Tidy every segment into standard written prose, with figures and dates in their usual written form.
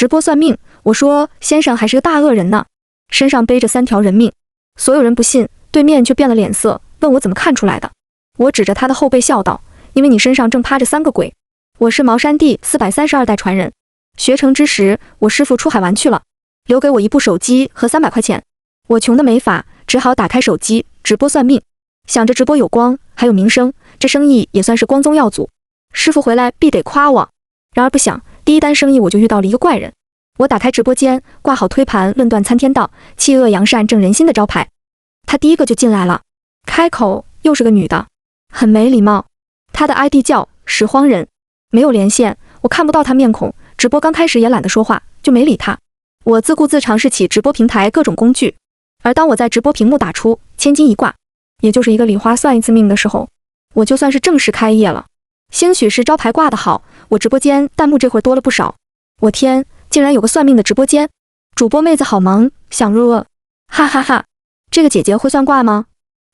直播算命，我说先生还是个大恶人呢，身上背着3条人命。所有人不信，对面却变了脸色，问我怎么看出来的。我指着他的后背笑道：因为你身上正趴着3个鬼。我是茅山地432代传人，学成之时，我师父出海玩去了，留给我一部手机和300块钱。我穷得没法，只好打开手机直播算命，想着直播有光，还有名声，这生意也算是光宗耀祖，师父回来必得夸我。然而不想，第一单生意我就遇到了一个怪人。我打开直播间，挂好推盘论断参天道，弃恶扬善正人心的招牌。他第一个就进来了，开口又是个女的，很没礼貌。她的 ID 叫拾荒人，没有连线，我看不到她面孔，直播刚开始也懒得说话，就没理她。我自顾自尝试起直播平台各种工具，而当我在直播屏幕打出千金一卦，也就是一个礼花算一次命的时候，我就算是正式开业了。兴许是招牌挂得好，我直播间弹幕这会儿多了不少。我天，竟然有个算命的直播间，主播妹子好萌，想入了，哈哈哈。这个姐姐会算卦吗？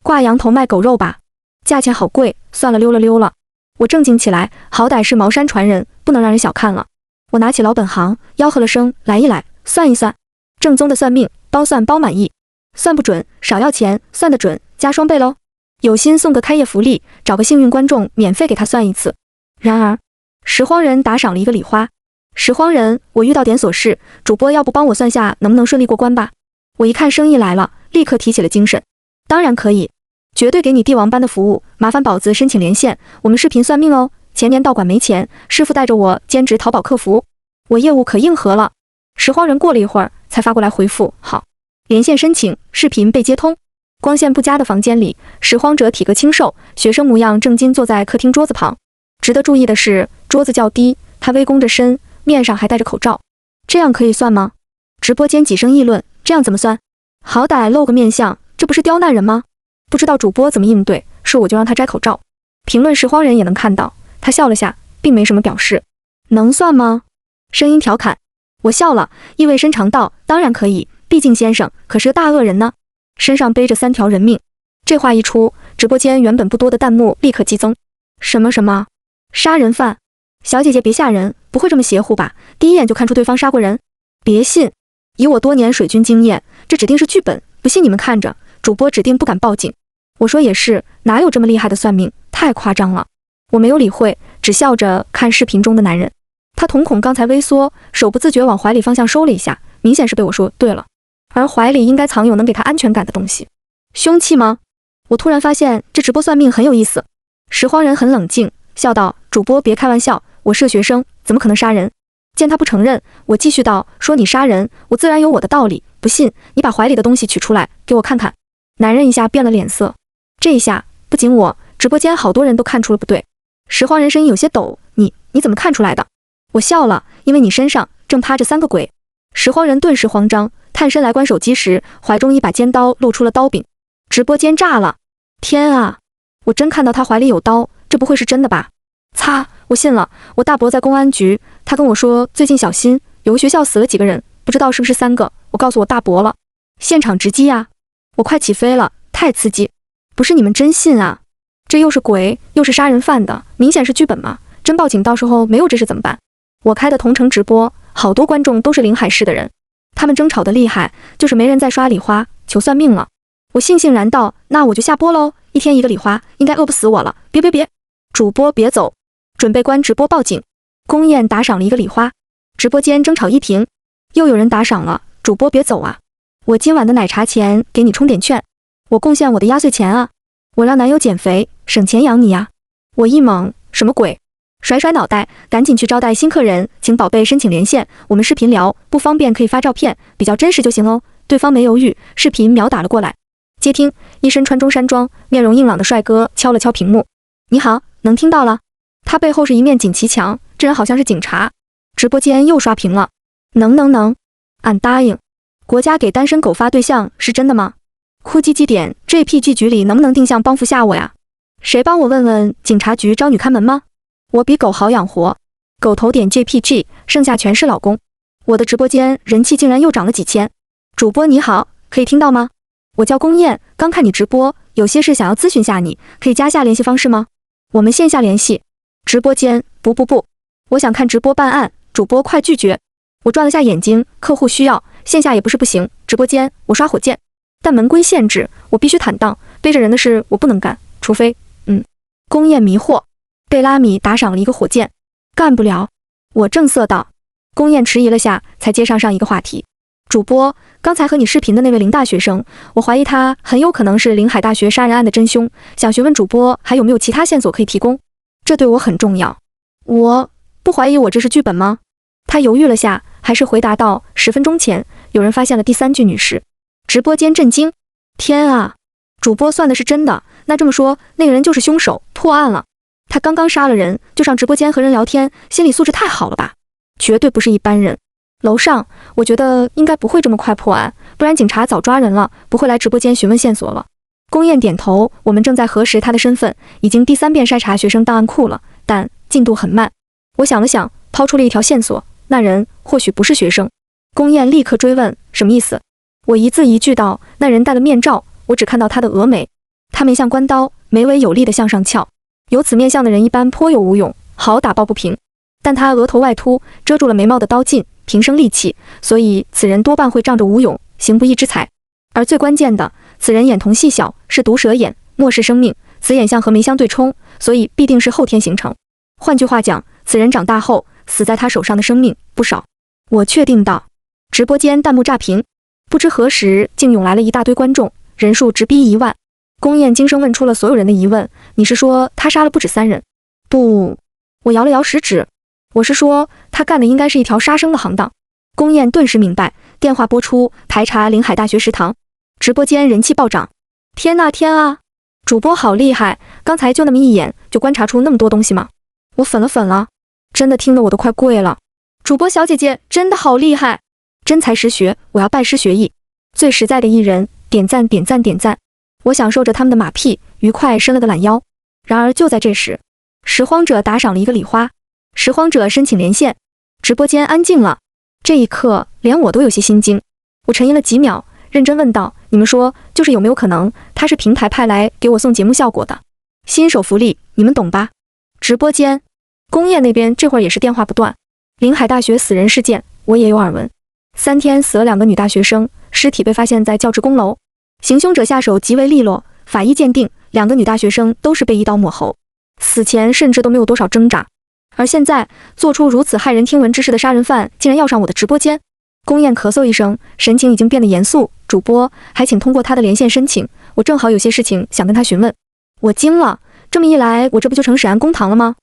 挂羊头卖狗肉吧，价钱好贵，算了溜了溜了。我正经起来，好歹是茅山传人，不能让人小看了。我拿起老本行，吆喝了声来一来，算一算。正宗的算命，包算包满意，算不准少要钱，算得准加双倍喽。有心送个开业福利，找个幸运观众免费给他算一次。然而拾荒人打赏了一个礼花。拾荒人，我遇到点琐事，主播要不帮我算下能不能顺利过关吧？我一看生意来了，立刻提起了精神。当然可以，绝对给你帝王般的服务，麻烦宝子申请连线，我们视频算命哦。前年道馆没钱，师傅带着我兼职淘宝客服，我业务可硬核了。拾荒人过了一会儿才发过来回复，好，连线申请，视频被接通。光线不佳的房间里，拾荒者体格清瘦，学生模样，正襟坐在客厅桌子旁。值得注意的是，桌子较低，他微弓着身，面上还戴着口罩。这样可以算吗？直播间几声议论，这样怎么算？好歹露个面相，这不是刁难人吗？不知道主播怎么应对，说我就让他摘口罩。评论拾荒人也能看到，他笑了下，并没什么表示。能算吗？声音调侃。我笑了，意味深长道，当然可以，毕竟先生可是个大恶人呢，身上背着3条人命。这话一出，直播间原本不多的弹幕立刻激增。什么杀人犯？小姐姐别吓人，不会这么邪乎吧？第一眼就看出对方杀过人？别信，以我多年水军经验，这指定是剧本，不信你们看着，主播指定不敢报警。我说也是，哪有这么厉害的算命，太夸张了。我没有理会，只笑着看视频中的男人。他瞳孔刚才微缩，手不自觉往怀里方向收了一下，明显是被我说对了。而怀里应该藏有能给他安全感的东西。凶器吗？我突然发现这直播算命很有意思。拾荒人很冷静，笑道，主播别开玩笑，我是个学生，怎么可能杀人？见他不承认，我继续道，说你杀人，我自然有我的道理，不信你把怀里的东西取出来给我看看。男人一下变了脸色，这一下不仅我，直播间好多人都看出了不对。拾荒人声音有些抖，你怎么看出来的？我笑了，因为你身上正趴着3个鬼。拾荒人顿时慌张，探身来关手机时，怀中一把尖刀露出了刀柄。直播间炸了，天啊，我真看到他怀里有刀，这不会是真的吧？擦，我信了，我大伯在公安局，他跟我说最近小心，有个学校死了几个人，不知道是不是3个，我告诉我大伯了。现场直击啊，我快起飞了，太刺激。不是你们真信啊？这又是鬼又是杀人犯的，明显是剧本嘛，真报警到时候没有这事怎么办？我开的同城直播，好多观众都是临海市的人，他们争吵得厉害，就是没人再刷礼花求算命了。我悻悻然道，那我就下播喽，一天一个礼花，应该饿不死我了。别，主播别走，准备关直播报警。宫宴打赏了一个礼花，直播间争吵一停，又有人打赏了，主播别走啊，我今晚的奶茶钱给你充点券，我贡献我的压岁钱啊，我让男友减肥省钱养你呀。我一懵，什么鬼？甩脑袋，赶紧去招待新客人，请宝贝申请连线，我们视频聊，不方便可以发照片，比较真实就行哦。对方没犹豫，视频秒打了过来。接听，一身穿中山装，面容硬朗的帅哥敲了敲屏幕，你好，能听到了。他背后是一面锦旗墙，这人好像是警察。直播间又刷屏了，能，俺答应。国家给单身狗发对象是真的吗？哭唧唧点 JPG 局里能不能定向帮扶下我呀？谁帮我问问警察局招女看门吗？我比狗好养活，狗头点 JPG， 剩下全是老公。我的直播间人气竟然又涨了几千。主播你好，可以听到吗？我叫龚燕，刚看你直播，有些事想要咨询下你，可以加下联系方式吗？我们线下联系。直播间不，我想看直播办案，主播快拒绝。我转了下眼睛，客户需要，线下也不是不行，直播间我刷火箭，但门规限制，我必须坦荡，背着人的事我不能干，除非……宫宴迷惑，贝拉米打赏了一个火箭，干不了。我正色道。宫宴迟疑了下，才接上一个话题。主播，刚才和你视频的那位林大学生，我怀疑他很有可能是临海大学杀人案的真凶，想询问主播还有没有其他线索可以提供？这对我很重要。我不怀疑我这是剧本吗？他犹豫了下，还是回答道：10分钟前，有人发现了第3具女尸。直播间震惊。天啊！主播算的是真的，那这么说，那个人就是凶手，破案了。他刚刚杀了人，就上直播间和人聊天，心理素质太好了吧？绝对不是一般人。楼上，我觉得应该不会这么快破案，不然警察早抓人了，不会来直播间询问线索了。宫宴点头，我们正在核实他的身份，已经第3遍筛查学生档案库了，但进度很慢。我想了想，抛出了一条线索，那人或许不是学生。宫宴立刻追问，什么意思？我一字一句道，那人戴了面罩，我只看到他的峨眉，他眉像关刀，眉尾有力地向上翘。有此面相的人一般颇有武勇，好打抱不平。但他额头外凸，遮住了眉毛的刀劲，平生利器，所以此人多半会仗着武勇，行不义之财。而最关键的，此人眼瞳细小，是毒蛇眼，漠视生命，此眼相和眉相对冲，所以必定是后天形成。换句话讲，此人长大后死在他手上的生命不少。我确定道。直播间弹幕炸屏，不知何时竟涌来了一大堆观众，人数直逼1万。宫宴惊声问出了所有人的疑问，你是说他杀了不止3人？不，我摇了摇食指，我是说他干的应该是一条杀生的行当。宫宴顿时明白，电话拨出，排查临海大学食堂。直播间人气暴涨。天啊天啊，主播好厉害，刚才就那么一眼就观察出那么多东西吗？我粉了，真的听得我都快跪了。主播小姐姐真的好厉害，真才实学，我要拜师学艺。最实在的艺人，点赞点赞点赞。我享受着他们的马屁，愉快伸了个懒腰。然而就在这时，拾荒者打赏了一个礼花。拾荒者申请连线。直播间安静了。这一刻连我都有些心惊。我沉吟了几秒，认真问道，你们说就是有没有可能他是平台派来给我送节目效果的？新手福利你们懂吧？直播间宫宴那边这会儿也是电话不断。临海大学死人事件我也有耳闻，3天死了2个女大学生，尸体被发现在教职工楼。行凶者下手极为利落，法医鉴定2个女大学生都是被一刀抹喉，死前甚至都没有多少挣扎。而现在做出如此骇人听闻之事的杀人犯竟然要上我的直播间。宫宴咳嗽一声，神情已经变得严肃，主播还请通过他的连线申请，我正好有些事情想跟他询问。我惊了，这么一来我这不就成沈安公堂了吗？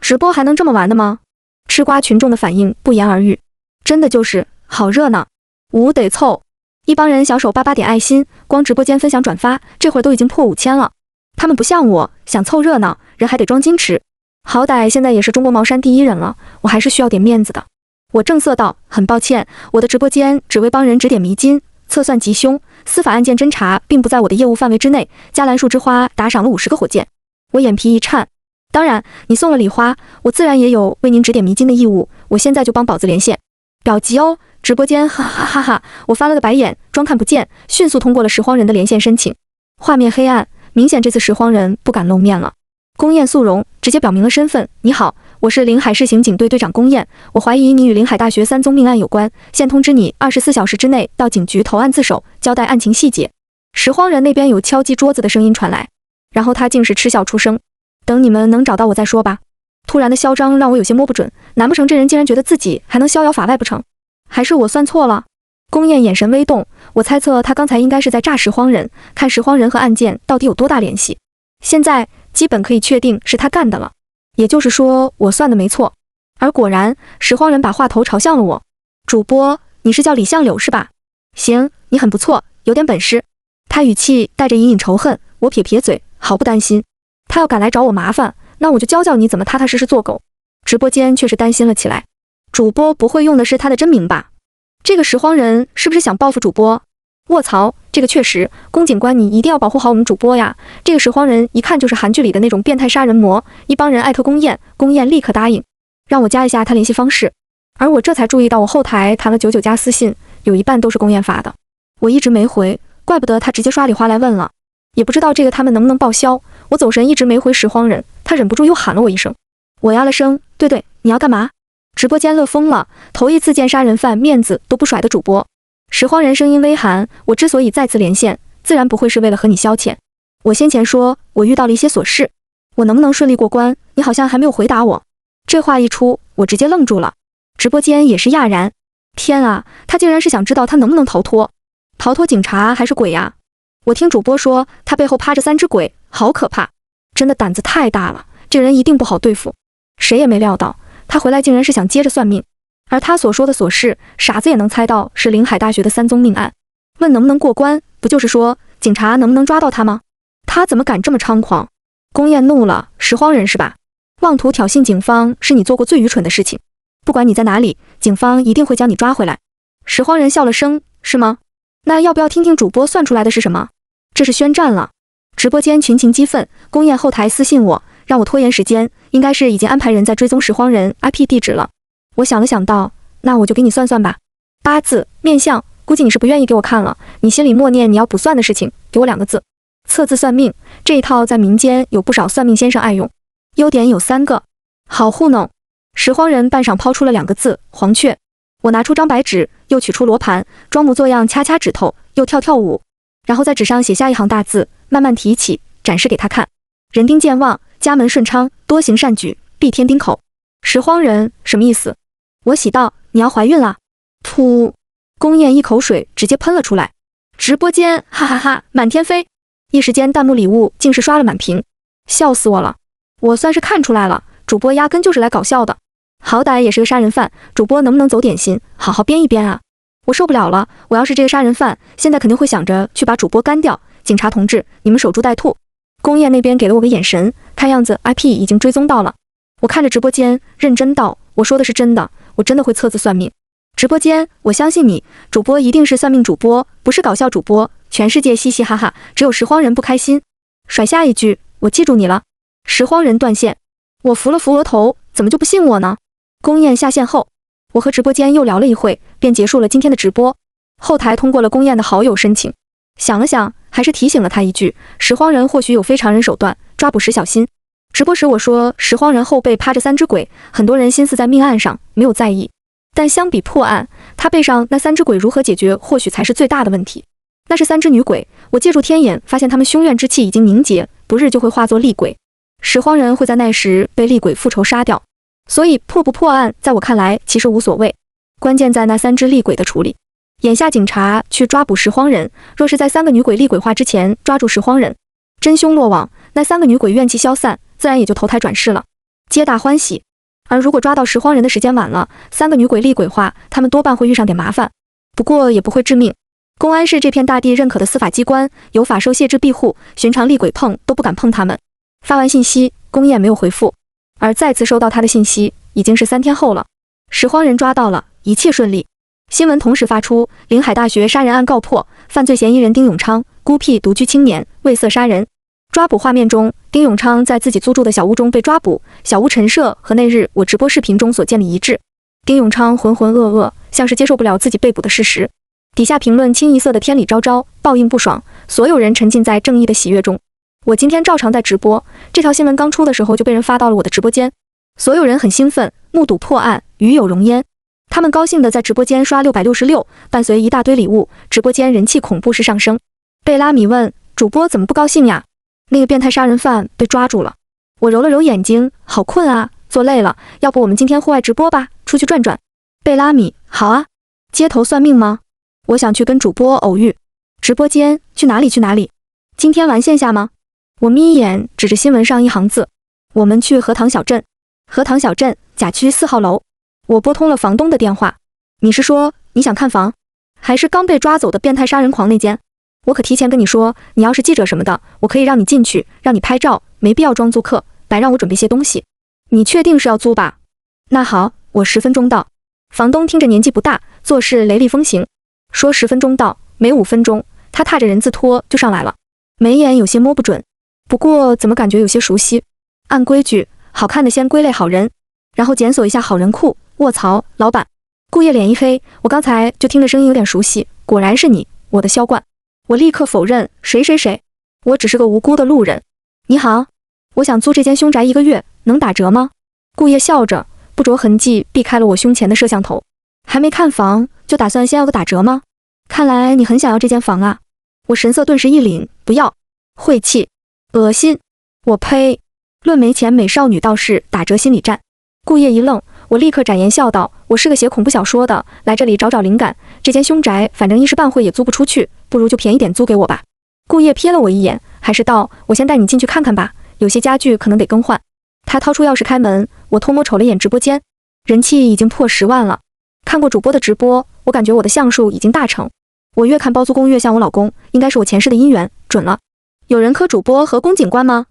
直播还能这么玩的吗？吃瓜群众的反应不言而喻，真的就是好热闹，无得凑。一帮人小手巴巴点爱心，光直播间分享转发，这会儿都已经破5000了。他们不像我，想凑热闹，人还得装矜持。好歹现在也是中国茅山第1人了，我还是需要点面子的。我正色道，很抱歉，我的直播间只为帮人指点迷津，测算吉凶，司法案件侦查并不在我的业务范围之内。加兰树之花打赏了50个火箭。我眼皮一颤，当然，你送了礼花，我自然也有为您指点迷津的义务。我现在就帮宝子连线。表急哦！直播间哈哈哈哈！我翻了个白眼，装看不见，迅速通过了拾荒人的连线申请。画面黑暗，明显这次拾荒人不敢露面了。宫宴肃容，直接表明了身份。你好，我是临海市刑警队队长宫宴，我怀疑你与临海大学3宗命案有关，现通知你24小时之内到警局投案自首，交代案情细节。拾荒人那边有敲击桌子的声音传来，然后他竟是嗤笑出声。等你们能找到我再说吧。突然的嚣张让我有些摸不准，难不成这人竟然觉得自己还能逍遥法外不成？还是我算错了？宫宴眼神微动，我猜测他刚才应该是在诈拾荒人，看拾荒人和案件到底有多大联系。现在基本可以确定是他干的了，也就是说我算的没错。而果然，拾荒人把话头朝向了我。主播，你是叫李相柳是吧？行，你很不错，有点本事。他语气带着隐隐仇恨，我撇撇嘴，毫不担心。他要敢来找我麻烦，那我就教教你怎么踏踏实实做狗。直播间却是担心了起来。主播不会用的是他的真名吧？这个拾荒人是不是想报复主播？卧槽，这个确实，宫警官你一定要保护好我们主播呀！这个拾荒人一看就是韩剧里的那种变态杀人魔。一帮人艾特宫宴，宫宴立刻答应，让我加一下他联系方式。而我这才注意到我后台谈了99加私信，有一半都是宫宴发的。我一直没回，怪不得他直接刷礼花来问了。也不知道这个他们能不能报销。我走神一直没回拾荒人，他忍不住又喊了我一声。我呀了声，对，你要干嘛？直播间乐疯了，头一次见杀人犯面子都不甩的主播。拾荒人声音微寒，我之所以再次连线，自然不会是为了和你消遣。我先前说我遇到了一些琐事，我能不能顺利过关，你好像还没有回答我。这话一出，我直接愣住了，直播间也是讶然。天啊，他竟然是想知道他能不能逃脱，逃脱警察还是鬼呀？我听主播说他背后趴着3只鬼，好可怕，真的胆子太大了，这人一定不好对付。谁也没料到他回来竟然是想接着算命，而他所说的琐事，傻子也能猜到是临海大学的3宗命案。问能不能过关，不就是说警察能不能抓到他吗？他怎么敢这么猖狂？宫燕怒了，拾荒人是吧？妄图挑衅警方是你做过最愚蠢的事情，不管你在哪里，警方一定会将你抓回来。拾荒人笑了声，是吗？那要不要听听主播算出来的是什么？这是宣战了。直播间群情激愤，宫燕后台私信我，让我拖延时间，应该是已经安排人在追踪拾荒人 IP 地址了。我想了想道，那我就给你算算吧。8字面相，估计你是不愿意给我看了，你心里默念你要卜算的事情，给我2个字。测字算命，这一套在民间有不少算命先生爱用，优点有3个，好糊弄。拾荒人半晌抛出了2个字，黄雀。我拿出张白纸，又取出罗盘，装模作样掐掐指头，又跳跳舞，然后在纸上写下一行大字，慢慢提起，展示给他看。人丁健旺，家门顺昌，多行善举，必添丁口。拾荒人什么意思？我喜道，你要怀孕了。噗！宫燕一口水直接喷了出来。直播间哈哈哈满天飞，一时间弹幕礼物竟是刷了满屏，笑死我了。我算是看出来了，主播压根就是来搞笑的。好歹也是个杀人犯，主播能不能走点心，好好编一编啊？我受不了了，我要是这个杀人犯，现在肯定会想着去把主播干掉。警察同志，你们守株待兔。宫燕那边给了我个眼神，看样子 IP 已经追踪到了。我看着直播间，认真道，我说的是真的，我真的会测字算命。直播间，我相信你，主播一定是算命主播，不是搞笑主播，全世界嘻嘻哈哈，只有拾荒人不开心。甩下一句，我记住你了。拾荒人断线，我扶了扶额头，怎么就不信我呢？宫燕下线后，我和直播间又聊了一会，便结束了今天的直播。后台通过了宫燕的好友申请，想了想，还是提醒了他一句，拾荒人或许有非常人手段，抓捕时小心。直播时我说拾荒人后背趴着3只鬼，很多人心思在命案上，没有在意。但相比破案，他背上那3只鬼如何解决，或许才是最大的问题。那是3只女鬼，我借助天眼发现她们凶怨之气已经凝结，不日就会化作厉鬼。拾荒人会在那时被厉鬼复仇杀掉，所以破不破案，在我看来其实无所谓，关键在那3只厉鬼的处理。眼下警察去抓捕拾荒人，若是在3个女鬼厉鬼化之前抓住拾荒人，真凶落网，那3个女鬼怨气消散，自然也就投胎转世了，皆大欢喜。而如果抓到拾荒人的时间晚了，3个女鬼厉鬼化，他们多半会遇上点麻烦，不过也不会致命。公安是这片大地认可的司法机关，有法收谢之庇护，寻常厉鬼碰都不敢碰他们。发完信息，宫燕没有回复，而再次收到他的信息已经是3天后了。拾荒人抓到了，一切顺利。新闻同时发出，临海大学杀人案告破，犯罪嫌疑人丁永昌，孤僻独居青年，为色杀人。抓捕画面中，丁永昌在自己租住的小屋中被抓捕，小屋陈设和那日我直播视频中所见的一致。丁永昌浑浑噩噩，像是接受不了自己被捕的事实。底下评论清一色的天理昭昭，报应不爽，所有人沉浸在正义的喜悦中。我今天照常在直播，这条新闻刚出的时候就被人发到了我的直播间，所有人很兴奋，目睹破案，与有荣焉。他们高兴地在直播间刷666，伴随一大堆礼物，直播间人气恐怖式上升。贝拉米问主播怎么不高兴呀？那个变态杀人犯被抓住了。我揉了揉眼睛，好困啊，坐累了，要不我们今天户外直播吧，出去转转。贝拉米，好啊。街头算命吗？我想去跟主播偶遇。直播间，去哪里去哪里？今天玩线下吗？我眯眼指着新闻上一行字，我们去荷塘小镇。荷塘小镇甲区4号楼。我拨通了房东的电话，你是说你想看房，还是刚被抓走的变态杀人狂那间？我可提前跟你说，你要是记者什么的，我可以让你进去，让你拍照，没必要装租客，白让我准备些东西。你确定是要租吧？那好，我10分钟到。房东听着年纪不大，做事雷厉风行，说10分钟到，没5分钟，他踏着人字拖就上来了，眉眼有些摸不准，不过怎么感觉有些熟悉。按规矩，好看的先归类好人，然后检索一下好人库。卧槽，老板！顾叶脸一黑，我刚才就听着声音有点熟悉，果然是你，我的销冠。我立刻否认，谁？我只是个无辜的路人。你好，我想租这间凶宅1个月，能打折吗？顾叶笑着，不着痕迹避开了我胸前的摄像头。还没看房，就打算先要个打折吗？看来你很想要这间房啊。我神色顿时一凛，不要，晦气，恶心，我呸！论没钱美少女倒是打折心理战。顾烨一愣，我立刻展颜笑道，我是个写恐怖小说的，来这里找找灵感，这间凶宅反正一时半会也租不出去，不如就便宜点租给我吧。顾烨瞥了我一眼，还是道，我先带你进去看看吧，有些家具可能得更换。他掏出钥匙开门，我偷摸瞅了眼直播间，人气已经破10万了。看过主播的直播，我感觉我的像素已经大成。我越看包租公越像我老公，应该是我前世的姻缘，准了。有人磕主播和龚警官吗？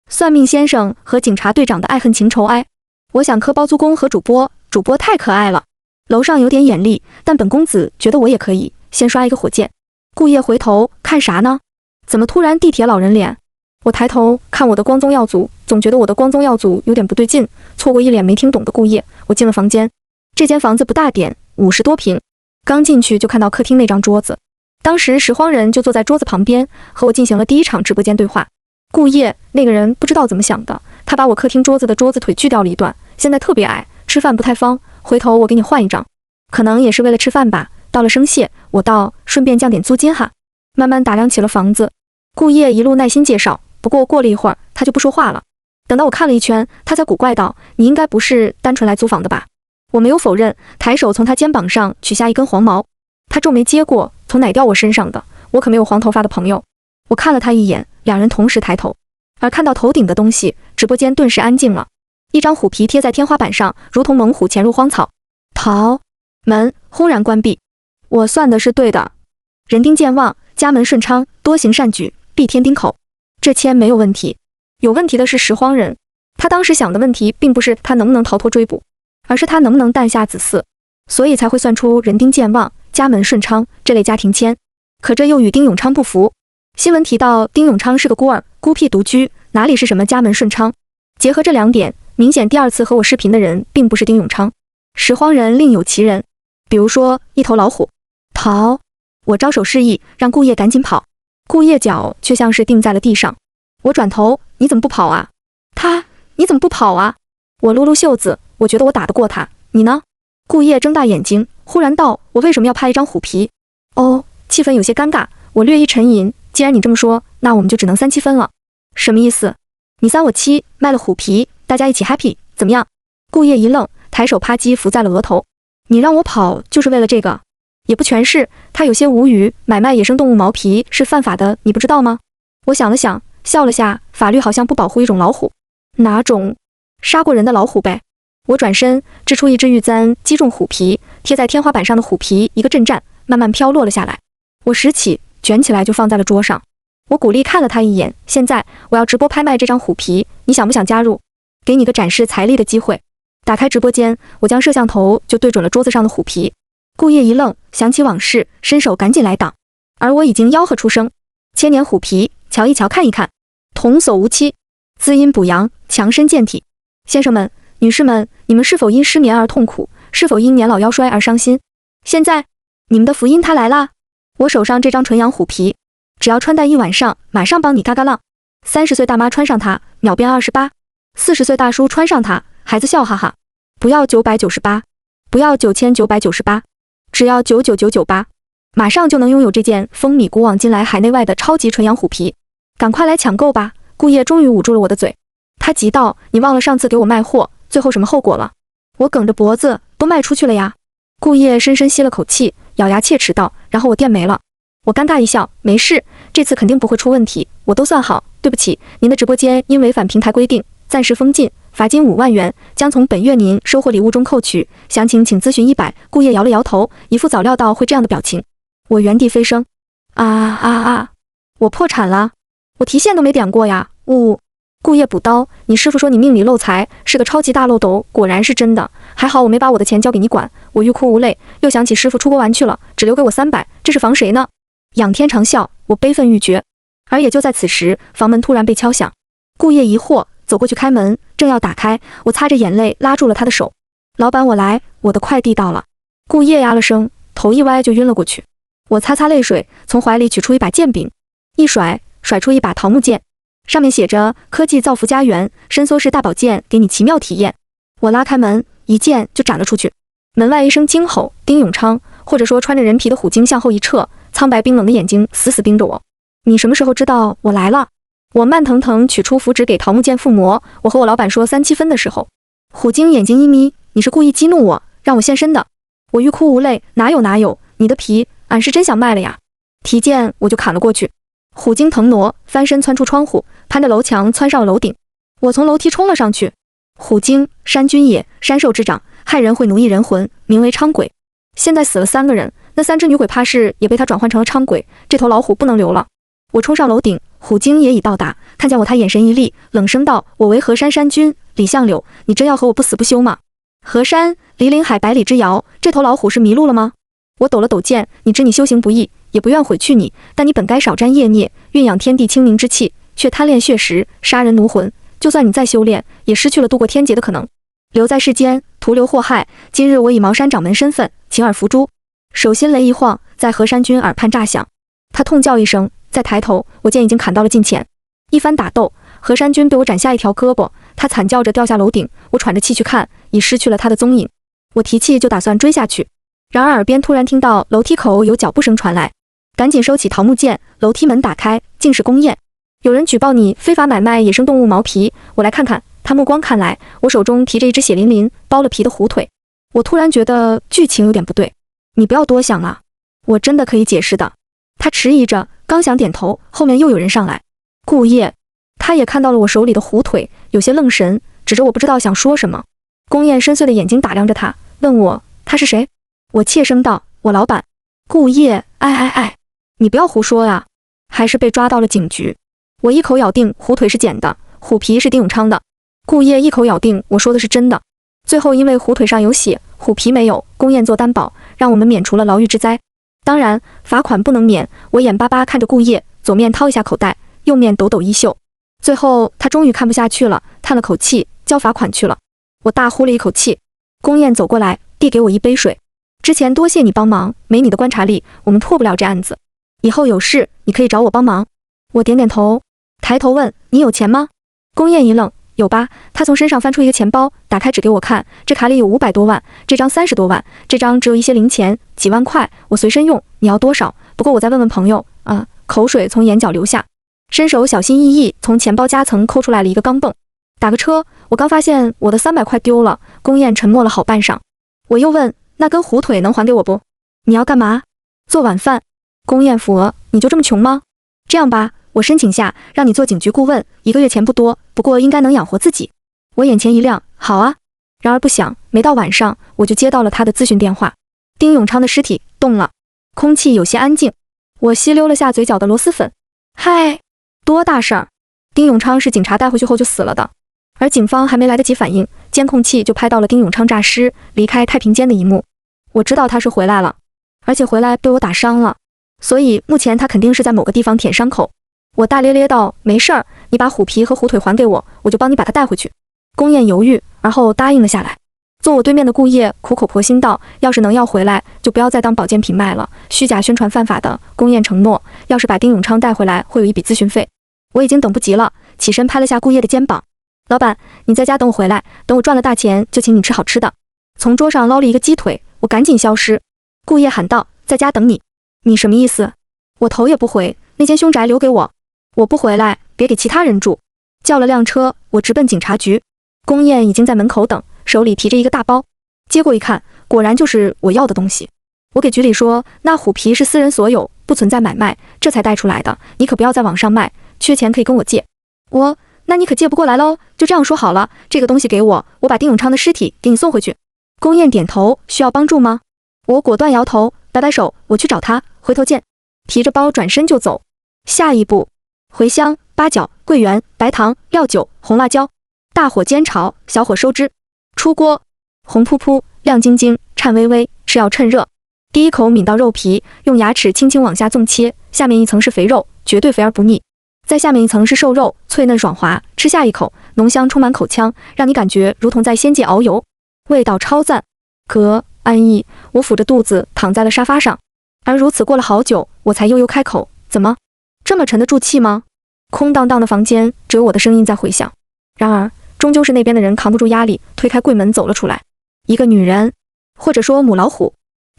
算命先生和警察队长的爱恨情仇哀。我想磕包租公和主播，主播太可爱了。楼上有点眼力，但本公子觉得我也可以，先刷一个火箭。顾烨回头看啥呢？怎么突然地铁老人脸？我抬头看我的光宗耀祖，总觉得我的光宗耀祖有点不对劲，错过一脸没听懂的顾烨。我进了房间，这间房子不大点，50多平。刚进去就看到客厅那张桌子，当时拾荒人就坐在桌子旁边，和我进行了第一场直播间对话。顾烨那个人不知道怎么想的，他把我客厅桌子的桌子腿锯掉了一段，现在特别矮，吃饭不太方，回头我给你换一张。可能也是为了吃饭吧。道了声谢，我道顺便降点租金哈。慢慢打量起了房子，顾烨一路耐心介绍，不过过了一会儿他就不说话了。等到我看了一圈，他才古怪道，你应该不是单纯来租房的吧？我没有否认，抬手从他肩膀上取下一根黄毛。他皱眉接过，从哪掉我身上的？我可没有黄头发的朋友。我看了他一眼，两人同时抬头，而看到头顶的东西，直播间顿时安静了。一张虎皮贴在天花板上，如同猛虎潜入荒草。逃！门轰然关闭。我算的是对的，人丁健旺，家门顺昌，多行善举，必添丁口。这签没有问题，有问题的是拾荒人。他当时想的问题并不是他能不能逃脱追捕，而是他能不能诞下子嗣，所以才会算出人丁健旺、家门顺昌这类家庭签。可这又与丁永昌不符。新闻提到丁永昌是个孤儿，孤僻独居，哪里是什么家门顺昌？结合这两点，明显第二次和我视频的人并不是丁永昌，拾荒人另有其人。比如说一头老虎。逃！我招手示意，让顾烨赶紧跑。顾烨脚却像是定在了地上。我转头，你怎么不跑啊？你怎么不跑啊？我撸撸袖子，我觉得我打得过他，你呢？顾烨睁大眼睛，忽然道，我为什么要拍一张虎皮？哦，气氛有些尴尬，我略一沉吟，既然你这么说，那我们就只能3-7分了。什么意思？你3我7，卖了虎皮，大家一起 happy， 怎么样？顾烨一愣，抬手啪叽扶在了额头。你让我跑就是为了这个？也不全是，他有些无语，买卖野生动物毛皮是犯法的，你不知道吗？我想了想，笑了下，法律好像不保护一种老虎。哪种？杀过人的老虎呗。我转身掷出一只玉簪，击中虎皮，贴在天花板上的虎皮一个震颤，慢慢飘落了下来。我拾起，卷起来就放在了桌上。我鼓励看了他一眼，现在我要直播拍卖这张虎皮，你想不想加入？给你个展示财力的机会。打开直播间，我将摄像头就对准了桌子上的虎皮。顾烨一愣，想起往事，伸手赶紧来挡，而我已经吆喝出声：千年虎皮，瞧一瞧，看一看，童叟无欺，滋阴补阳，强身健体。先生们、女士们，你们是否因失眠而痛苦？是否因年老腰衰而伤心？现在，你们的福音它来啦！我手上这张纯阳虎皮，只要穿戴1晚上，马上帮你嘎嘎浪。30岁大妈穿上它，秒变28；40岁大叔穿上它，孩子笑哈哈。不要998，不要9998，只要99998，马上就能拥有这件风靡古往今来海内外的超级纯阳虎皮，赶快来抢购吧！顾烨终于捂住了我的嘴，他急道：“你忘了上次给我卖货，最后什么后果了？”我梗着脖子：“都卖出去了呀。”顾烨深深吸了口气，咬牙切齿道：“然后我店没了。”我尴尬一笑：“没事，这次肯定不会出问题，我都算好。对不起，您的直播间因违反平台规定，暂时封禁。罚金5万元，将从本月您收获礼物中扣取，详情请咨询100。”顾烨摇了摇头，一副早料到会这样的表情。我原地飞升，我破产了，我提现都没点过呀！呜！顾烨补刀：“你师傅说你命里漏财，是个超级大漏斗，果然是真的。还好我没把我的钱交给你管。”我欲哭无泪，又想起师傅出国玩去了，只留给我300，这是防谁呢？仰天长啸，我悲愤欲绝。而也就在此时，房门突然被敲响。顾烨疑惑走过去开门，正要打开，我擦着眼泪拉住了他的手。老板，我来，我的快递到了。顾烨呀了声，头一歪就晕了过去。我擦擦泪水，从怀里取出一把剑柄，一甩出一把桃木剑，上面写着科技造福家园，伸缩式大宝剑，给你奇妙体验。我拉开门，一剑就斩了出去。门外一声惊吼，丁永昌，或者说穿着人皮的虎鲸向后一撤，苍白冰冷的眼睛死死盯着我。你什么时候知道我来了？我慢腾腾取出符纸给桃木剑附魔。我和我老板说3、7分的时候，虎鲸眼睛一眯，你是故意激怒我，让我现身的。我欲哭无泪，哪有，你的皮，俺是真想卖了呀。提剑我就砍了过去。虎鲸腾挪，翻身窜出窗户，攀着楼墙窜上了楼顶。我从楼梯冲了上去。虎鲸，山君也，山兽之长，害人会奴役人魂，名为伥鬼。现在死了3个人，那3只女鬼怕是也被他转换成了伥鬼，这头老虎不能留了。我冲上楼顶，虎鲸也已到达，看见我他眼神一厉，冷声道：我为河山山君李相柳，你真要和我不死不休吗？河山离林海百里之遥，这头老虎是迷路了吗？我抖了抖剑，你知你修行不易，也不愿毁去你，但你本该少沾业孽，蕴养天地清明之气，却贪恋血食，杀人奴魂，就算你再修炼，也失去了渡过天劫的可能。留在世间，徒留祸害。今日我以茅山掌门身份，请耳伏诛。手心雷一晃，在河山君耳畔炸响。他痛叫一声，再抬头，我剑已经砍到了近前。一番打斗，河山君被我斩下一条胳膊，他惨叫着掉下楼顶。我喘着气去看，已失去了他的踪影。我提气就打算追下去，然而耳边突然听到楼梯口有脚步声传来，赶紧收起桃木剑。楼梯门打开，竟是宫燕。有人举报你非法买卖野生动物毛皮，我来看看。他目光看来，我手中提着一只血淋淋剥了皮的虎腿。我突然觉得剧情有点不对。你不要多想了，我真的可以解释的。他迟疑着，刚想点头，后面又有人上来。顾叶，他也看到了我手里的虎腿，有些愣神，指着我不知道想说什么。宫燕深邃的眼睛打量着他，问我他是谁。我怯声道：我老板。顾叶，你不要胡说啊，还是被抓到了警局。我一口咬定虎腿是捡的，虎皮是丁永昌的。顾叶一口咬定我说的是真的。最后因为虎腿上有血，虎皮没有，宫燕做担保，让我们免除了牢狱之灾。当然罚款不能免。我眼巴巴看着顾叶，左面掏一下口袋，右面抖抖衣袖。最后他终于看不下去了，叹了口气，交罚款去了。我大呼了一口气。宫燕走过来，递给我一杯水。之前多谢你帮忙，没你的观察力，我们破不了这案子。以后有事你可以找我帮忙。我点点头，抬头问：你有钱吗？宫燕一愣：有吧。他从身上翻出一个钱包，打开纸给我看，这卡里有500多万，这张30多万，这张只有一些零钱，几万块，我随身用，你要多少？不过我再问问朋友。口水从眼角流下，伸手小心翼翼从钱包夹层抠出来了一个钢镚。打个车，我刚发现我的300块丢了。宫燕沉默了好半晌，我又问：那根虎腿能还给我不？你要干嘛？做晚饭。宫燕抚额：你就这么穷吗？这样吧，我申请下，让你做警局顾问，1个月钱不多，不过应该能养活自己。我眼前一亮，好啊。然而不想，没到晚上，我就接到了他的咨询电话。丁永昌的尸体动了，空气有些安静。我吸溜了下嘴角的螺蛳粉。嗨，多大事儿？丁永昌是警察带回去后就死了的，而警方还没来得及反应，监控器就拍到了丁永昌诈尸离开太平间的一幕。我知道他是回来了，而且回来被我打伤了，所以目前他肯定是在某个地方舔伤口。我大咧咧道：没事儿，你把虎皮和虎腿还给我，我就帮你把他带回去。宫燕犹豫，而后答应了下来。坐我对面的顾叶苦口婆心道：要是能要回来，就不要再当保健品卖了，虚假宣传犯法的。宫燕承诺，要是把丁永昌带回来，会有一笔咨询费。我已经等不及了，起身拍了下顾叶的肩膀：老板，你在家等我回来，等我赚了大钱就请你吃好吃的。从桌上捞了一个鸡腿，我赶紧消失。顾叶喊道：在家等你。你什么意思？我头也不回，那间凶宅留给我，我不回来，别给其他人住。叫了辆车，我直奔警察局。宫燕已经在门口等，手里提着一个大包。接过一看，果然就是我要的东西。我给局里说，那虎皮是私人所有，不存在买卖，这才带出来的，你可不要在网上卖，缺钱可以跟我借。那你可借不过来喽，就这样说好了，这个东西给我，我把丁永昌的尸体给你送回去。宫燕点头，需要帮助吗？我果断摇头，摆摆手，我去找他，回头见。提着包转身就走。下一步，茴香、八角、桂圆、白糖、料酒、红辣椒，大火煎炒，小火收汁。出锅，红扑扑，亮晶晶，颤巍巍，是要趁热。第一口抿到肉皮，用牙齿轻轻往下纵切，下面一层是肥肉，绝对肥而不腻。再下面一层是瘦肉，脆嫩爽滑，吃下一口，浓香充满口腔，让你感觉如同在仙界遨游，味道超赞。安逸，我抚着肚子躺在了沙发上。而如此过了好久，我才悠悠开口：怎么这么沉得住气吗？空荡荡的房间，只有我的声音在回响。然而终究是那边的人扛不住压力，推开柜门走了出来。一个女人，或者说母老虎。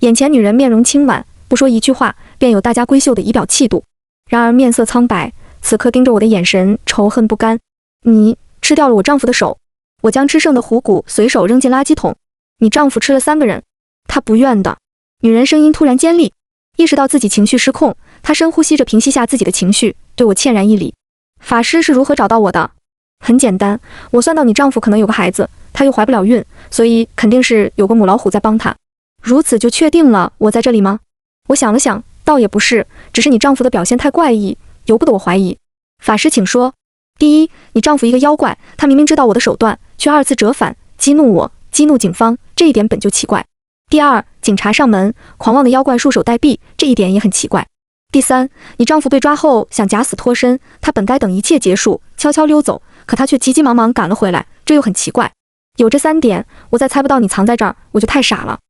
眼前女人面容清婉，不说一句话，便有大家闺秀的仪表气度。然而面色苍白，此刻盯着我的眼神仇恨不甘。你吃掉了我丈夫的手。我将吃剩的虎骨随手扔进垃圾桶。你丈夫吃了3个人，他不愿的。女人声音突然尖利，意识到自己情绪失控，她深呼吸着平息下自己的情绪，对我歉然一礼。法师是如何找到我的？很简单，我算到你丈夫可能有个孩子，他又怀不了孕，所以肯定是有个母老虎在帮他。如此就确定了我在这里吗？我想了想，倒也不是，只是你丈夫的表现太怪异，由不得我怀疑。法师请说。第一，你丈夫一个妖怪，他明明知道我的手段，却2次折返，激怒我，激怒警方，这一点本就奇怪。第二，警察上门，狂妄的妖怪束手待毙，这一点也很奇怪。第三，你丈夫被抓后想假死脱身，他本该等一切结束，悄悄溜走，可他却急急忙忙赶了回来，这又很奇怪。有这3点，我再猜不到你藏在这儿，我就太傻了。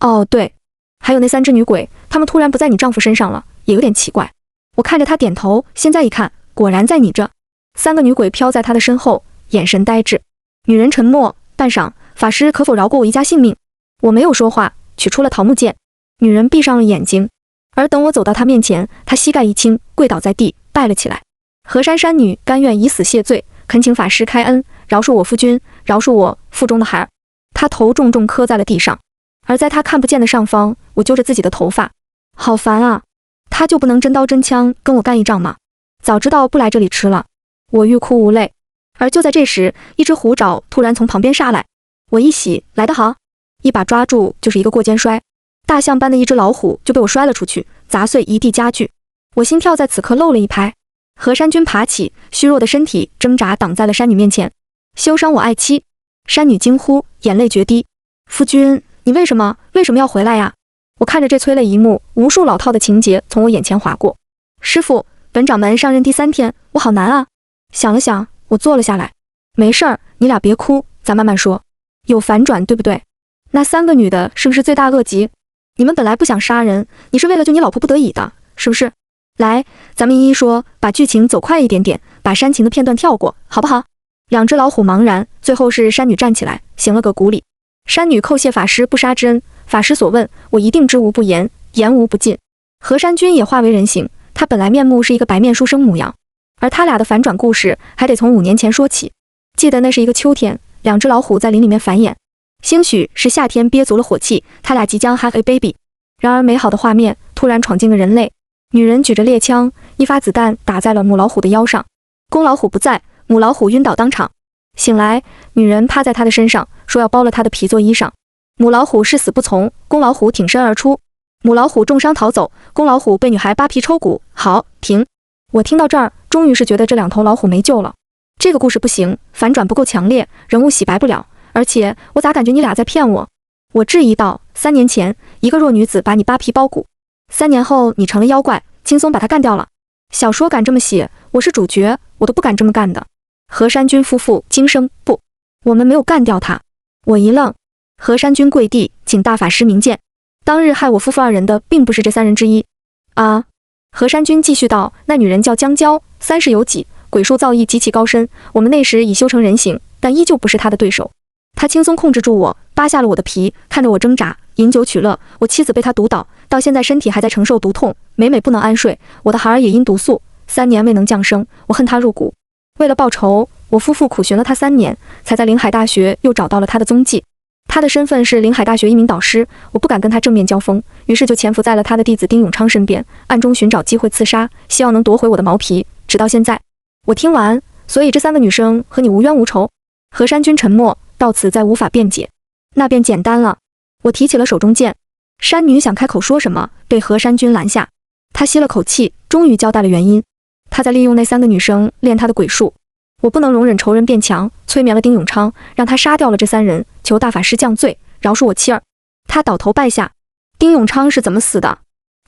哦，对，还有那3只女鬼，她们突然不在你丈夫身上了，也有点奇怪。我看着他点头，现在一看，果然在你这。3个女鬼飘在他的身后，眼神呆滞。女人沉默半晌，法师可否饶过我一家性命？我没有说话，取出了桃木剑。女人闭上了眼睛，而等我走到她面前，她膝盖一倾，跪倒在地，拜了起来。河山山女甘愿以死谢罪，恳请法师开恩，饶恕我夫君，饶恕我腹中的孩儿。她头重重磕在了地上，而在她看不见的上方，我揪着自己的头发，好烦啊！她就不能真刀真枪跟我干一仗吗？早知道不来这里吃了。我欲哭无泪，而就在这时，一只虎爪突然从旁边杀来，我一喜，来得好，一把抓住就是一个过肩摔，大象般的一只老虎就被我摔了出去，砸碎一地家具。我心跳在此刻漏了一拍。河山君爬起，虚弱的身体挣扎挡在了山女面前。休伤我爱妻！山女惊呼，眼泪决堤。夫君，你为什么要回来呀？我看着这催泪一幕，无数老套的情节从我眼前划过。师傅，本掌门上任第3天，我好难啊。想了想，我坐了下来。没事儿，你俩别哭，咱慢慢说。有反转对不对？那3个女的是不是罪大恶极？你们本来不想杀人，你是为了救你老婆不得已的，是不是？来，咱们一一说，把剧情走快一点点，把煽情的片段跳过，好不好？2只老虎茫然，最后是山女站起来，行了个古礼。山女叩谢法师不杀之恩，法师所问，我一定知无不言，言无不尽。河山君也化为人形，他本来面目是一个白面书生模样。而他俩的反转故事还得从5年前说起。记得那是一个秋天，2只老虎在林里面繁衍，兴许是夏天憋足了火气，他俩即将 have a baby。然而美好的画面突然闯进了人类，女人举着猎枪，一发子弹打在了母老虎的腰上，公老虎不在，母老虎晕倒当场。醒来，女人趴在他的身上，说要剥了他的皮做衣裳。母老虎誓死不从，公老虎挺身而出，母老虎重伤逃走，公老虎被女孩扒皮抽骨。好，停！我听到这儿，终于是觉得这2头老虎没救了。这个故事不行，反转不够强烈，人物洗白不了，而且我咋感觉你俩在骗我？我质疑道：3年前，一个弱女子把你扒皮剥骨，3年后你成了妖怪，轻松把她干掉了。小说敢这么写，我是主角，我都不敢这么干的。河山君夫妇惊声：不，我们没有干掉她。我一愣，河山君跪地，请大法师明鉴。当日害我夫妇2人的，并不是这3人之一。啊！河山君继续道：那女人叫江娇，30有几，鬼术造诣极其高深，我们那时已修成人形，但依旧不是她的对手。她轻松控制住我，扒下了我的皮，看着我挣扎，饮酒取乐。我妻子被她毒倒，到现在身体还在承受毒痛，每每不能安睡。我的孩儿也因毒素3年未能降生，我恨她入骨。为了报仇，我夫妇苦寻了她3年，才在临海大学又找到了她的踪迹。他的身份是临海大学一名导师，我不敢跟他正面交锋，于是就潜伏在了他的弟子丁永昌身边，暗中寻找机会刺杀，希望能夺回我的毛皮。直到现在，我听完，所以这3个女生和你无冤无仇？河山君沉默，到此再无法辩解。那便简单了。我提起了手中剑，山女想开口说什么，被河山君拦下。她吸了口气，终于交代了原因。她在利用那3个女生练她的鬼术。我不能容忍仇人变强，催眠了丁永昌，让他杀掉了这3人，求大法师降罪，饶恕我妻儿。他倒头拜下。丁永昌是怎么死的？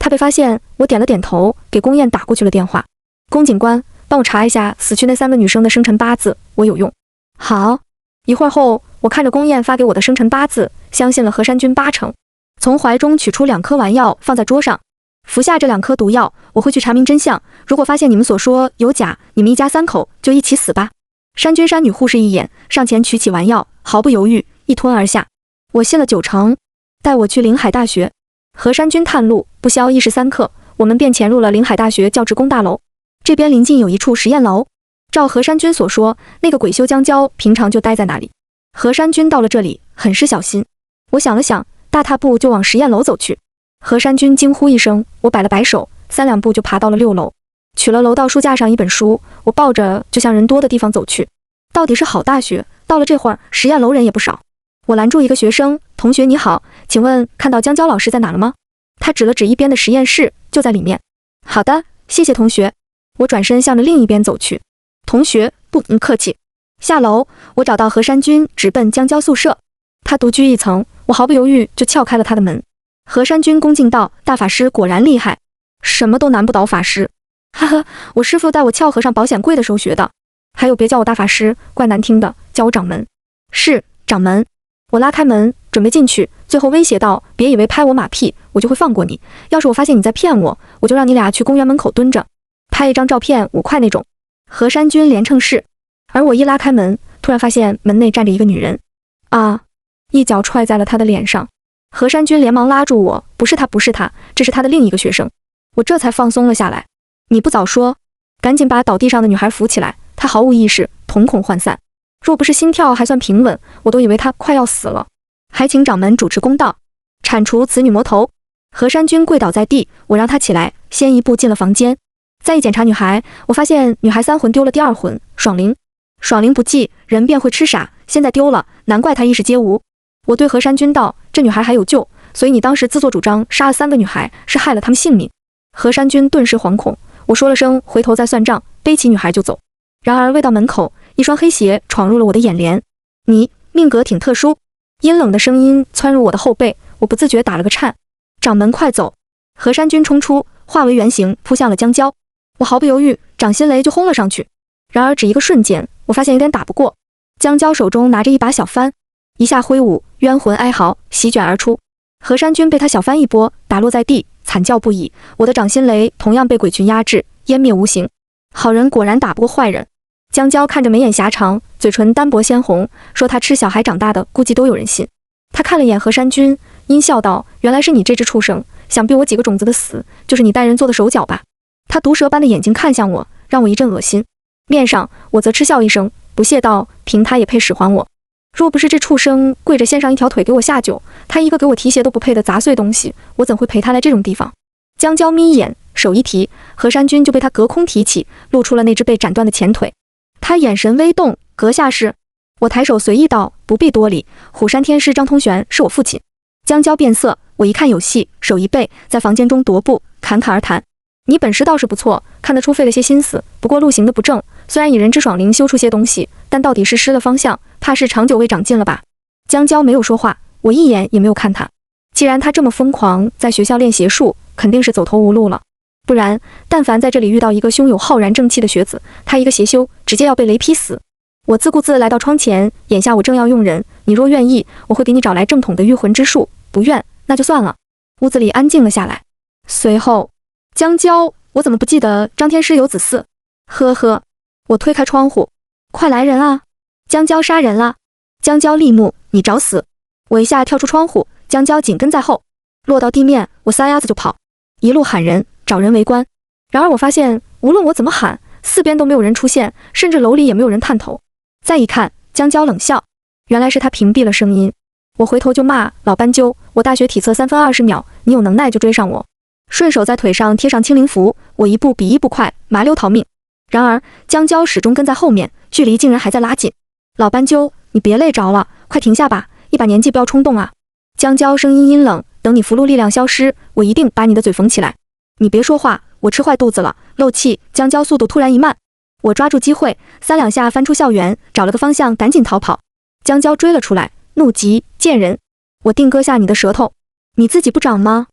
他被发现，我点了点头，给宫燕打过去了电话。宫警官，帮我查一下死去那3个女生的生辰八字，我有用。好。一会儿后，我看着宫燕发给我的生辰八字，相信了河山君8成。从怀中取出2颗丸药，放在桌上。服下这2颗毒药，我会去查明真相。如果发现你们所说有假，你们一家3口就一起死吧。山君山女互视一眼，上前取起丸药，毫不犹豫，一吞而下。我信了90%，带我去临海大学。何山君探路，不消1时3刻，我们便潜入了临海大学教职工大楼。这边临近有一处实验楼，照何山君所说，那个鬼修江娇平常就待在那里。何山君到了这里，很是小心。我想了想，大踏步就往实验楼走去。何山君惊呼一声，我摆了摆手，3两步就爬到了6楼，取了楼道书架上一本书，我抱着就向人多的地方走去。到底是好大学，到了这会儿，实验楼人也不少。我拦住一个学生，同学你好，请问看到江娇老师在哪了吗？他指了指一边的实验室，就在里面。好的，谢谢同学。我转身向着另一边走去。同学，不客气。下楼，我找到何山君，直奔江娇宿舍。他独居一层，我毫不犹豫就撬开了他的门。何山君恭敬道：大法师果然厉害，什么都难不倒法师。哈哈，我师父带我撬和尚保险柜的时候学的。还有别叫我大法师，怪难听的，叫我掌门。是，掌门。我拉开门，准备进去，最后威胁道：别以为拍我马屁，我就会放过你。要是我发现你在骗我，我就让你俩去公园门口蹲着，拍一张照片5块那种。何山君连称是。而我一拉开门，突然发现门内站着一个女人。啊！一脚踹在了她的脸上。何山君连忙拉住我：不是她，不是她，这是她的另一个学生。我这才放松了下来。你不早说，赶紧把倒地上的女孩扶起来，她毫无意识，瞳孔涣散。若不是心跳还算平稳，我都以为她快要死了。还请掌门主持公道，铲除此女魔头。何山君跪倒在地，我让她起来，先一步进了房间。再一检查女孩，我发现女孩3魂丢了第2魂，爽灵。爽灵不济，人便会痴傻，现在丢了，难怪她意识皆无。我对何山君道：这女孩还有救，所以你当时自作主张杀了3个女孩，是害了她们性命。何山君顿时惶恐，我说了声回头再算账，背起女孩就走。然而未到门口，一双黑鞋闯入了我的眼帘。你命格挺特殊。阴冷的声音窜入我的后背，我不自觉打了个颤。掌门快走！何山君冲出，化为原形扑向了江娇。我毫不犹豫，掌心雷就轰了上去。然而只一个瞬间，我发现有点打不过。江娇手中拿着一把小帆，一下挥舞，冤魂哀嚎席卷而出。何山君被他小帆一拨，打落在地，惨叫不已。我的掌心雷同样被鬼群压制，湮灭无形。好人果然打不过坏人。江娇看着眉眼狭长，嘴唇单薄鲜红，说她吃小孩长大的，估计都有人信。他看了眼何山君，阴笑道：原来是你这只畜生，想必我几个种子的死，就是你带人做的手脚吧。他毒蛇般的眼睛看向我，让我一阵恶心。面上我则嗤笑一声，不屑道：凭他也配使唤我？若不是这畜生跪着献上一条腿给我下酒，他一个给我提鞋都不配的杂碎东西，我怎会陪他来这种地方？江娇眯眼，手一提，何山君就被他隔空提起，露出了那只被斩断的前腿。他眼神微动，阁下是？我抬手随意道：不必多礼，虎山天师张通玄是我父亲。江娇变色，我一看有戏，手一背，在房间中踱步，侃侃而谈。你本事倒是不错，看得出费了些心思，不过路行的不正，虽然以人之爽灵修出些东西，但到底是失了方向，怕是长久未长进了吧。江娇没有说话，我一眼也没有看他。既然他这么疯狂，在学校练邪术，肯定是走投无路了。不然，但凡在这里遇到一个胸有浩然正气的学子，他一个邪修，直接要被雷劈死。我自顾自来到窗前，眼下我正要用人，你若愿意，我会给你找来正统的御魂之术，不愿，那就算了。屋子里安静了下来。随后，江娇，我怎么不记得张天师有子嗣？呵呵，我推开窗户，快来人啊！江娇杀人了！江娇厉目，你找死！我一下跳出窗户，江娇紧跟在后，落到地面，我撒丫子就跑，一路喊人，找人围观。然而我发现，无论我怎么喊，四边都没有人出现，甚至楼里也没有人探头。再一看，江娇冷笑，原来是他屏蔽了声音。我回头就骂：老斑鸠，我大学体测3分20秒，你有能耐就追上我。顺手在腿上贴上清灵符，我一步比一步快，麻溜逃命。然而江娇始终跟在后面，距离竟然还在拉近。老斑鸠，你别累着了，快停下吧，一把年纪不要冲动啊。江娇声音阴冷，等你符箓力量消失，我一定把你的嘴缝起来。你别说话，我吃坏肚子了，漏气。江娇速度突然一慢，我抓住机会，3两下翻出校园，找了个方向赶紧逃跑。江娇追了出来，怒极：贱人，我定割下你的舌头，你自己不长吗？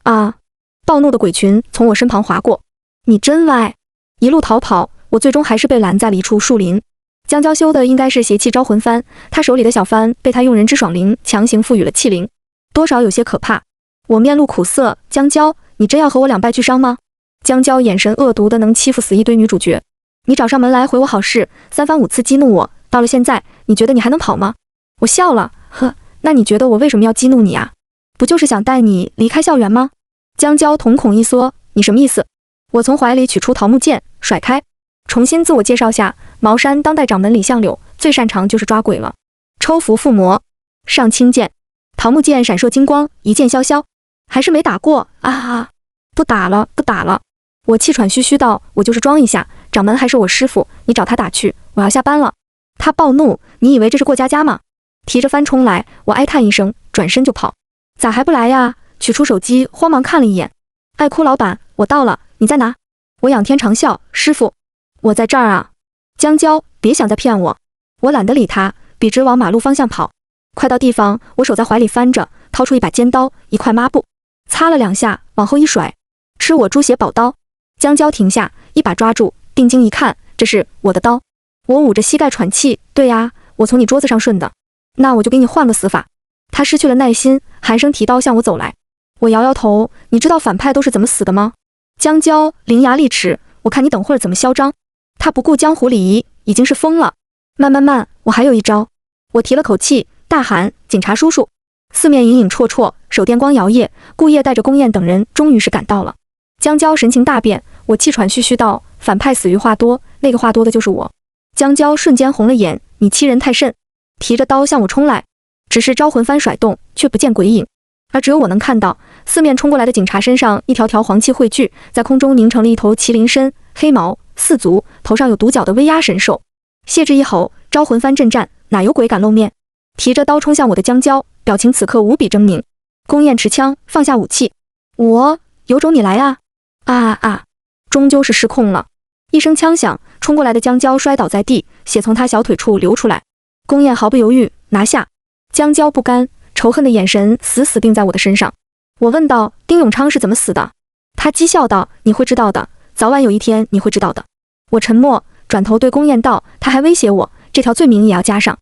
啊！暴怒的鬼群从我身旁划过，你真歪！一路逃跑，我最终还是被拦在了一处树林。江娇修的应该是邪气招魂幡，他手里的小幡被他用人之爽灵强行赋予了气灵，多少有些可怕。我面露苦涩，江娇，你真要和我两败俱伤吗？江娇眼神恶毒的能欺负死一堆女主角。你找上门来回我好事，3番5次激怒我，到了现在，你觉得你还能跑吗？我笑了，呵，那你觉得我为什么要激怒你啊？不就是想带你离开校园吗？江娇瞳孔一缩，你什么意思？我从怀里取出桃木剑，甩开。重新自我介绍下，茅山当代掌门李相柳最擅长就是抓鬼了。抽符附魔，上青剑，桃木剑闪烁金光，一剑萧萧。还是没打过啊！不打了，不打了。我气喘吁吁道，我就是装一下，掌门还是我师傅，你找他打去，我要下班了。他暴怒，你以为这是过家家吗？提着帆冲来，我哀叹一声，转身就跑。咋还不来呀？取出手机，慌忙看了一眼。爱哭老板，我到了，你在哪？我仰天长啸，师傅，我在这儿啊。江娇，别想再骗我。我懒得理他，笔直往马路方向跑。快到地方，我手在怀里翻着，掏出一把尖刀，一块抹布，擦了2下，往后一甩，吃我猪血宝刀。江娇停下，一把抓住，定睛一看，这是我的刀。我捂着膝盖喘气，对呀，我从你桌子上顺的。那我就给你换个死法。他失去了耐心，寒声提刀向我走来。我摇摇头，你知道反派都是怎么死的吗？江娇伶牙俐齿，我看你等会儿怎么嚣张。他不顾江湖礼仪，已经是疯了。慢，我还有一招。我提了口气，大喊，警察叔叔。四面隐隐绰绰，手电光摇曳，顾烨带着宫燕等人终于是赶到了。江娇神情大变，我气喘吁吁道，反派死于话多，那个话多的就是我。江娇瞬间红了眼，你欺人太甚。提着刀向我冲来，只是招魂幡甩动，却不见鬼影，而只有我能看到，四面冲过来的警察身上一条条黄气汇聚，在空中凝成了一头麒麟身，黑毛4足，头上有独角的威压神兽。谢之一吼，招魂幡阵战，哪有鬼敢露面？提着刀冲向我的江娇，表情此刻无比狰狞。宫燕持枪放下武器，我有种你来啊！终究是失控了。一声枪响，冲过来的江娇摔倒在地，血从她小腿处流出来。宫燕毫不犹豫拿下。江娇不甘，仇恨的眼神死死定在我的身上。我问道，丁永昌是怎么死的？他讥笑道，你会知道的，早晚有一天你会知道的。我沉默，转头对宫燕道，他还威胁我，这条罪名也要加上。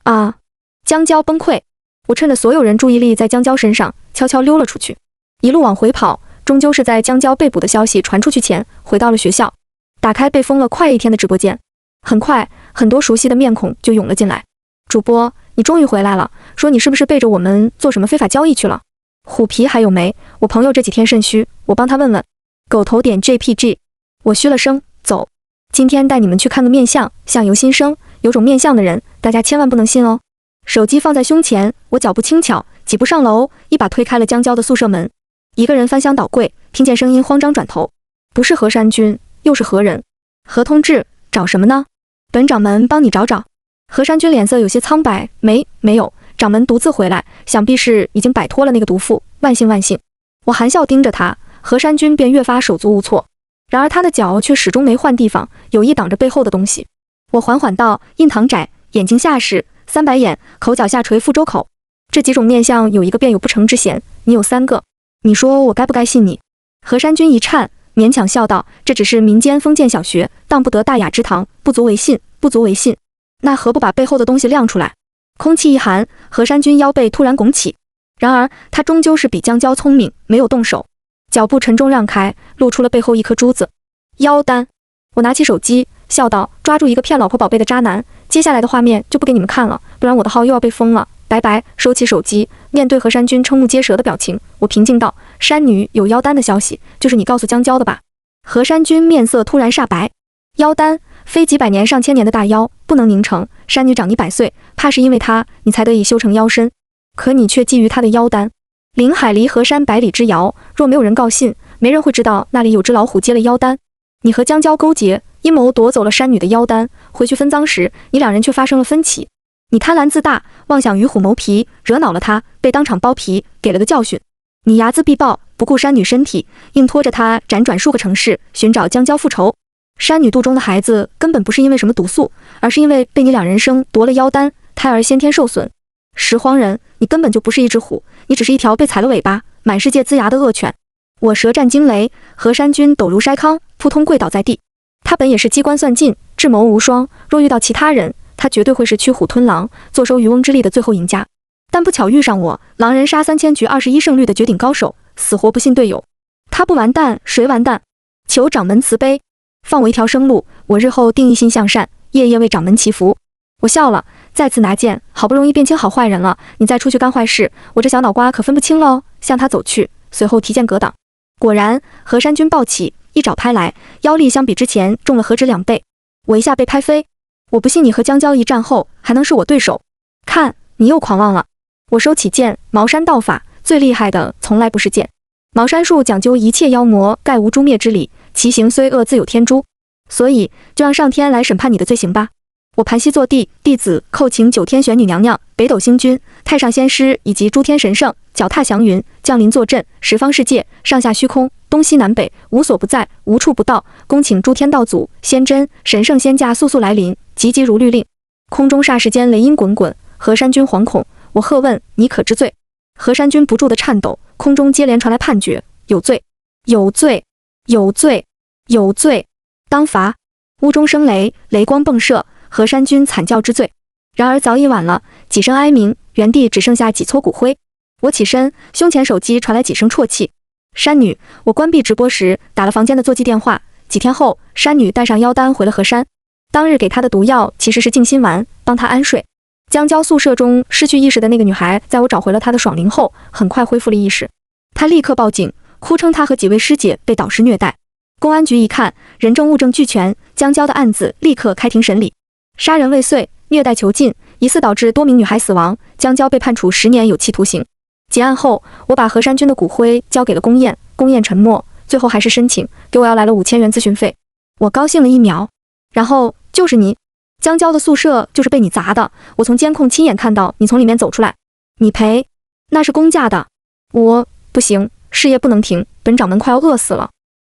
啊！江娇崩溃。我趁着所有人注意力在江娇身上，悄悄溜了出去。一路往回跑，终究是在江娇被捕的消息传出去前，回到了学校。打开被封了快1天的直播间，很快，很多熟悉的面孔就涌了进来。主播，你终于回来了，说你是不是背着我们做什么非法交易去了？虎皮还有没？我朋友这几天肾虚，我帮他问问。狗头点 JPG。我嘘了声，走。今天带你们去看个面相，相由心生，有种面相的人，大家千万不能信哦。手机放在胸前，我脚步轻巧，几步上楼，一把推开了江娇的宿舍门。一个人翻箱倒柜，听见声音慌张转头，不是何山君，又是何人？何同志，找什么呢？本掌门帮你找找。何山君脸色有些苍白，没有，掌门独自回来，想必是已经摆脱了那个毒妇，万幸万幸。我含笑盯着他，何山君便越发手足无措。然而他的脚却始终没换地方，有意挡着背后的东西。我缓缓道，印堂窄，眼睛下视，3白眼，口角下垂，腹周口。这几种面相有一个便有不成之嫌，你有3个，你说我该不该信你？何山君一颤，勉强笑道，这只是民间封建小学，当不得大雅之堂，不足为信，不足为信。那何不把背后的东西亮出来？空气一寒，何山君腰背突然拱起。然而他终究是比江娇聪明，没有动手，脚步沉重让开，露出了背后一颗珠子。妖丹。我拿起手机，笑道，抓住一个骗老婆宝贝的渣男，接下来的画面就不给你们看了，不然我的号又要被封了。拜拜。收起手机，面对何山君瞠目结舌的表情，我平静道，山女有妖丹的消息，就是你告诉江娇的吧？何山君面色突然煞白。妖丹非几百年上千年的大妖，不能凝成。山女长你100岁，怕是因为她，你才得以修成妖身。可你却觊觎她的妖丹。临海离河山百里之遥，若没有人告信，没人会知道那里有只老虎接了妖丹。你和江娇勾结，阴谋夺走了山女的妖丹，回去分赃时，你2人却发生了分歧。你贪婪自大，妄想与虎谋皮，惹恼了她，被当场剥皮，给了个教训。你睚眦必报，不顾山女身体，硬拖着她辗转数个城市，寻找江娇复仇。山女肚中的孩子根本不是因为什么毒素，而是因为被你2人生夺了妖丹，胎儿先天受损。拾荒人，你根本就不是一只虎，你只是一条被踩了尾巴，满世界龇牙的恶犬。我舌战惊雷，何山君抖如筛糠，扑通跪倒在地。他本也是机关算尽，智谋无双，若遇到其他人，他绝对会是驱虎吞狼，坐收渔翁之利的最后赢家。但不巧遇上我，狼人杀3000局21胜率的绝顶高手，死活不信队友。他不完蛋，谁完蛋？求掌门慈悲，放我一条生路，我日后定一心向善，夜夜为掌门祈福。我笑了，再次拿剑，好不容易辨清好坏人了，你再出去干坏事，我这小脑瓜可分不清了哦。向他走去，随后提剑格挡。果然，何山君暴起，一爪拍来，腰力相比之前重了何止2倍。我一下被拍飞，我不信你和江娇一战后还能是我对手。看，你又狂妄了。我收起剑，茅山道法最厉害的从来不是剑。茅山术讲究一切妖魔概无诛灭之理，其行虽恶自有天诛，所以就让上天来审判你的罪行吧。我盘膝坐地，弟子叩请九天玄女娘娘、北斗星君、太上仙师以及诸天神圣脚踏祥云降临坐镇，十方世界上下虚空东西南北无所不在，无处不到，恭请诸天道祖、仙真、神圣仙驾速速来临，急急如律令。空中霎时间雷音滚滚，何山君惶恐，我喝问你可知罪？何山君不住的颤抖，空中接连传来判决：有罪，有罪，有罪，有罪，当罚。屋中生雷，雷光迸射，何山君惨叫之罪。然而早已晚了，几声哀鸣，原地只剩下几撮骨灰。我起身，胸前手机传来几声啜泣。山女，我关闭直播时打了房间的座机电话。几天后，山女带上妖丹回了河山。当日给她的毒药其实是静心丸，帮她安睡。江郊宿舍中失去意识的那个女孩，在我找回了她的爽灵后，很快恢复了意识。她立刻报警，哭称她和几位师姐被导师虐待。公安局一看，人证物证俱全，江郊的案子立刻开庭审理。杀人未遂，虐待囚禁，疑似导致多名女孩死亡，江郊被判处10年有期徒刑。结案后，我把何山君的骨灰交给了宫燕，宫燕沉默，最后还是申请给我要来了5000元咨询费。我高兴了1秒。然后就是你，江郊的宿舍就是被你砸的，我从监控亲眼看到你从里面走出来。你赔？那是公家的。我不行，事业不能停，本掌门快要饿死了。